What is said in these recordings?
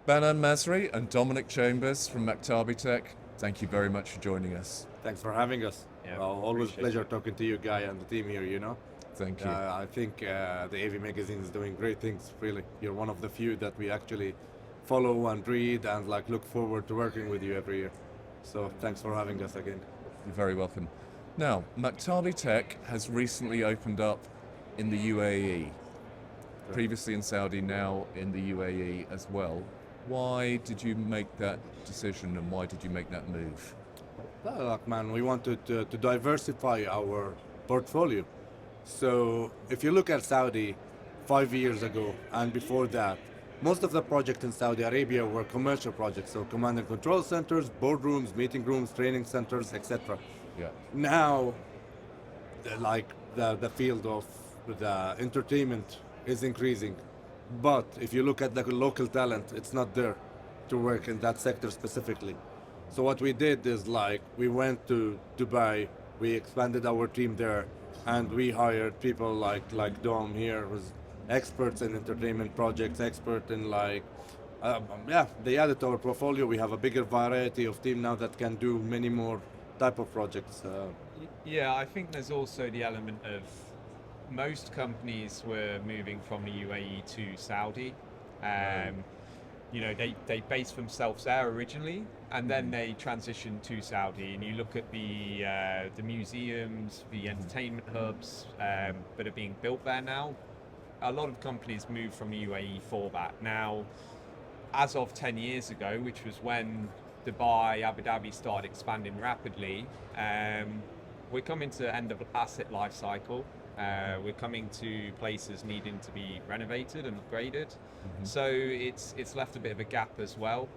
Banan Masri and Dominic Chambers from MaktabiTech, thank you very much for joining us. Thanks for having us. Yeah, Always appreciate pleasure it. talking to you, Guy, and the team here. Thank you. I think the AV magazine is doing great things, really. You're one of the few that we actually follow and read and look forward to working with you every year. So thanks for having us again. You're very welcome. Now, MaktabiTech has recently opened up in the UAE, previously in Saudi, now in the UAE as well. Why did you make that decision and why did you make that move? Well, look, man, we wanted to diversify our portfolio. So if you look at Saudi 5 years ago and before that, most of the projects in Saudi Arabia were commercial projects, so command and control centers, boardrooms, meeting rooms, training centers, etc. Yeah. Now, the field of the entertainment is increasing, but if you look at the local talent, it's not there to work in that sector specifically. So what we did is we went to Dubai, we expanded our team there, and we hired people like Dom here, who's experts in entertainment projects, expert in they added to our portfolio. We have a bigger variety of team now that can do many more type of projects. Yeah, I think there's also the element of most companies were moving from the UAE to Saudi. They based themselves there originally, and then they transitioned to Saudi. And you look at the museums, the entertainment hubs that are being built there now. A lot of companies moved from the UAE for that. Now, as of 10 years ago, which was when Dubai, Abu Dhabi started expanding rapidly, we're coming to the end of the asset life cycle. We're coming to places needing to be renovated and upgraded. So it's left a bit of a gap as well,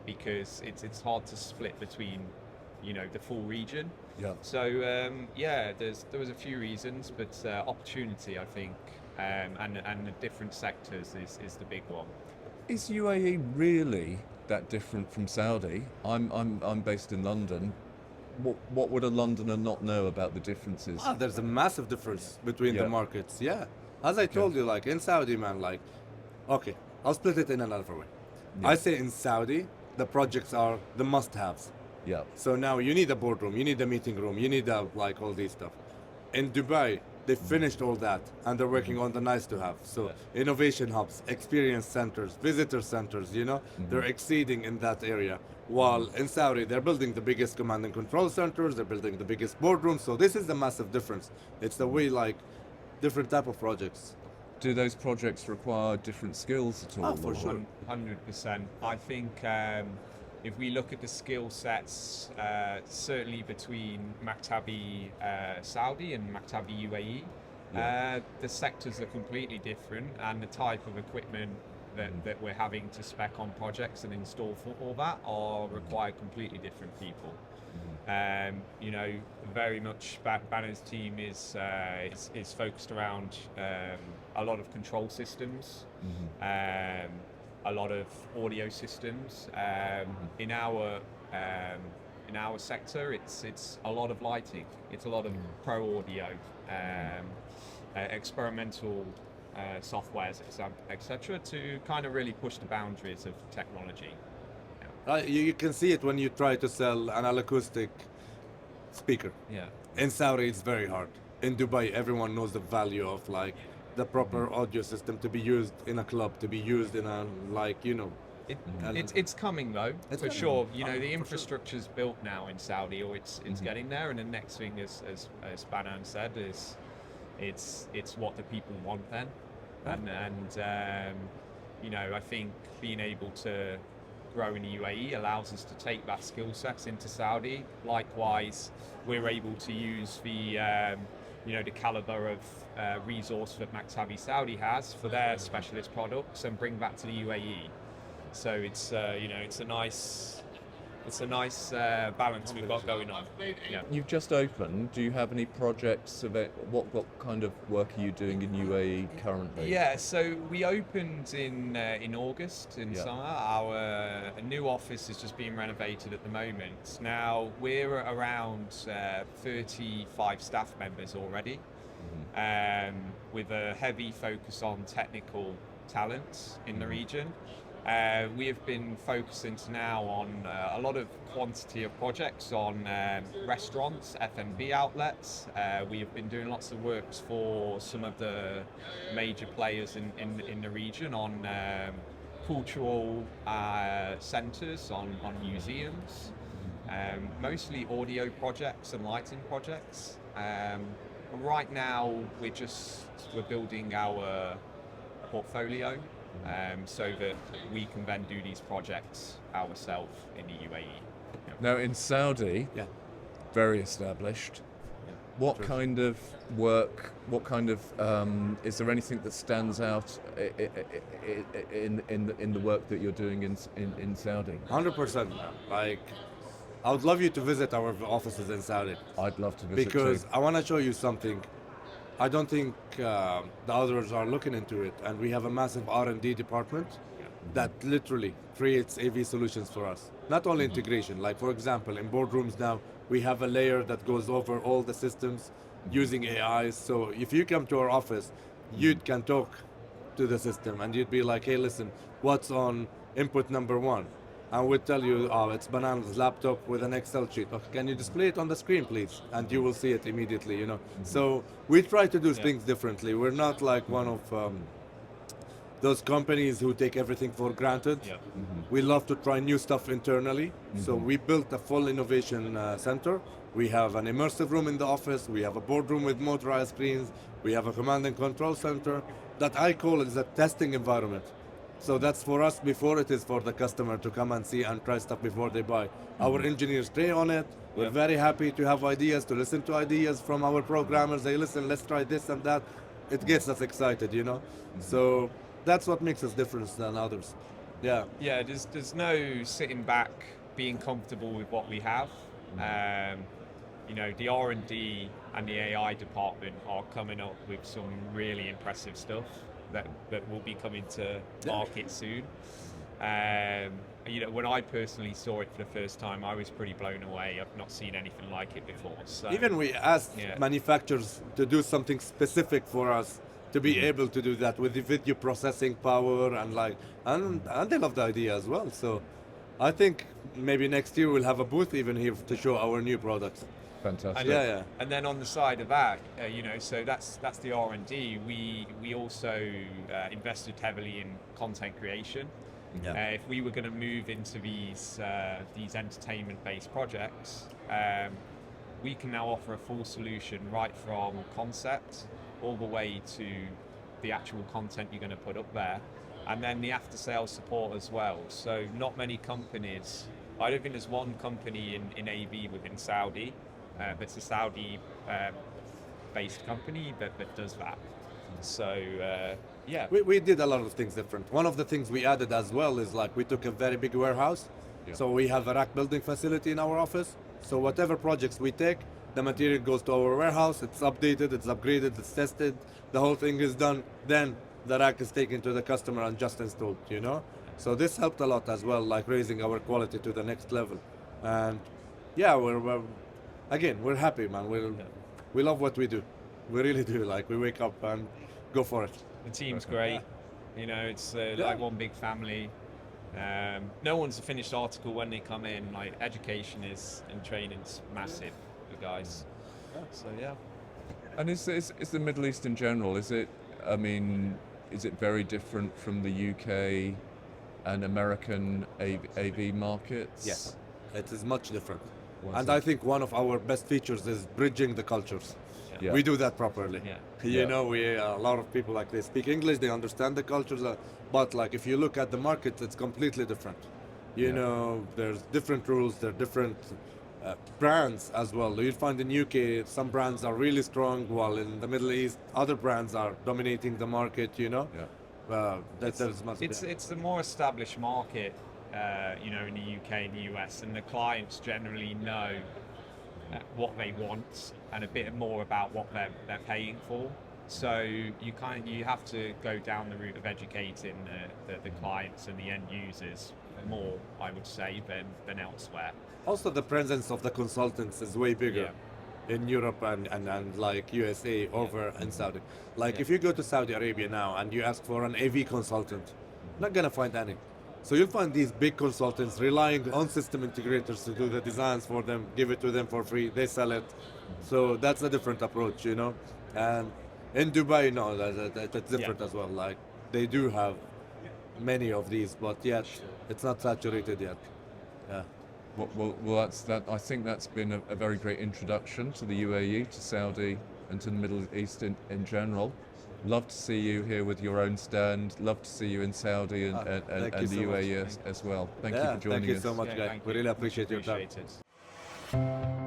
because it's hard to split between the full region. Yeah. So there was a few reasons, but opportunity, I think, and the different sectors is the big one. Is UAE really that different from Saudi? I'm based in London. What would a Londoner not know about the differences? There's a massive difference between Yeah. the markets. Yeah, as I told you, in Saudi, man, okay, I'll split it in another way. Yeah. I say in Saudi, the projects are the must-haves. Yeah. So now you need a boardroom, you need a meeting room, you need all these stuff. In Dubai, they finished all that and they're working on the nice to have. So innovation hubs, experience centers, visitor centers, they're exceeding in that area. While in Saudi, they're building the biggest command and control centers, they're building the biggest boardrooms. So this is the massive difference. It's the way different type of projects. Do those projects require different skills at all? For sure. 100%. I think if we look at the skill sets, certainly between Maktabi Saudi and Maktabi UAE, the sectors are completely different, and the type of equipment that we're having to spec on projects and install for all that are require completely different people. Very much Banner's team is focused around a lot of control systems, a lot of audio systems. In our sector, it's a lot of lighting. It's a lot of pro audio, experimental softwares, etc., to kind of really push the boundaries of technology. You can see it when you try to sell an acoustic speaker. Yeah. In Saudi, it's very hard. In Dubai, everyone knows the value of the proper audio system to be used in a club, to be used in a It's coming though, It's for coming. sure. For The sure. infrastructure's built now in Saudi, or it's getting there. And the next thing, as Banan said, is it's what the people want then, I think being able to grow in the UAE allows us to take that skill sets into Saudi. Likewise, we're able to use the caliber of resource that Maktabi Saudi has for their specialist products and bring that to the UAE. So it's a nice balance we've got going on. Yeah. You've just opened. Do you have any projects of it? What kind of work are you doing in UAE currently? Yeah, so we opened in August in summer. Our new office is just being renovated at the moment. Now we're around 35 staff members already, with a heavy focus on technical talent in the region. We have been focusing now on a lot of quantity of projects on restaurants, F&B outlets. We have been doing lots of works for some of the major players in the region on cultural centres, on museums, mostly audio projects and lighting projects. Right now we're building our portfolio so that we can then do these projects ourselves in the UAE. Now in Saudi, Yeah. very established. Yeah. What True. kind of work? What kind of? Is there anything that stands out in the work that you're doing in Saudi? 100%. Like, I would love you to visit our offices in Saudi I'd love to visit because too. I want to show you something. I don't think the others are looking into it, and we have a massive R&D department that literally creates AV solutions for us. Not only integration, like for example, in boardrooms now, we have a layer that goes over all the systems using AIs. So if you come to our office, you can talk to the system and you'd be like, hey, listen, what's on input number 1? And we'll tell you, oh, it's Banan's laptop with an Excel sheet. Okay, can you display it on the screen, please? And you will see it immediately, you know. So we try to do things differently. We're not like one of those companies who take everything for granted. Yeah. We love to try new stuff internally. So we built a full innovation center. We have an immersive room in the office. We have a boardroom with motorized screens. We have a command and control center that I call it a testing environment. So that's for us before it is for the customer to come and see and try stuff before they buy. Our engineers stay on it. We're very happy to have ideas, to listen to ideas from our programmers. They listen, let's try this and that. It gets us excited, you know? So that's what makes us different than others. Yeah. Yeah, there's no sitting back, being comfortable with what we have. You know, the R&D and the AI department are coming up with some really impressive stuff that will be coming to market soon. You know, when I personally saw it for the first time, I was pretty blown away. I've not seen anything like it before. So Even we asked manufacturers to do something specific for us to be able to do that with the video processing power and they love the idea as well. So I think maybe next year we'll have a booth even here to show our new products. Fantastic. Yeah. And then on the side of that, you know, so that's the R&D. We also invested heavily in content creation. Yeah. If we were going to move into these entertainment-based projects, we can now offer a full solution right from concept all the way to the actual content you're going to put up there, and then the after-sales support as well. So not many companies. I don't think there's one company in AV within Saudi. It's a Saudi-based company that does that. So, yeah. We did a lot of things different. One of the things we added as well is like we took a very big warehouse. Yeah. So we have a rack building facility in our office. So whatever projects we take, the material goes to our warehouse, it's updated, it's upgraded, it's tested, the whole thing is done. Then the rack is taken to the customer and just installed, you know? So this helped a lot as well, like raising our quality to the next level. And yeah, we're happy, man. We love what we do. We really do. Like we wake up and go for it. The team's great. You know, it's like one big family. No one's a finished article when they come in. Like education and training's massive for guys. So yeah. And is the Middle East in general? Is it very different from the UK and American AV markets? Yes, it is much different. What's And it? I think one of our best features is bridging the cultures. Yeah. We do that properly. Yeah. You Yeah. know, a lot of people like they speak English, they understand the cultures, but like if you look at the market, it's completely different. You know, there's different rules, there are different brands as well. You'll find in UK some brands are really strong, while in the Middle East other brands are dominating the market. You know, It's the more established market, you know, in the UK and the US, and the clients generally know what they want and a bit more about what they're paying for. So you have to go down the route of educating the clients and the end users more, I would say, than elsewhere. Also, the presence of the consultants is way bigger in Europe and like USA over in Saudi. Like if you go to Saudi Arabia now and you ask for an AV consultant, not gonna find any. So you'll find these big consultants relying on system integrators to do the designs for them, give it to them for free, they sell it. So that's a different approach, you know. And in Dubai, no, that's different as well. Like they do have many of these, but yet it's not saturated yet. Yeah. Well, that's that. I think that's been a very great introduction to the UAE, to Saudi, and to the Middle East in general. Love to see you here with your own stand. Love to see you in Saudi and thank you the so UAE as well. Thank you for joining Thank you us. so much, Yeah, guys. thank We you. really appreciate your time. Appreciate it.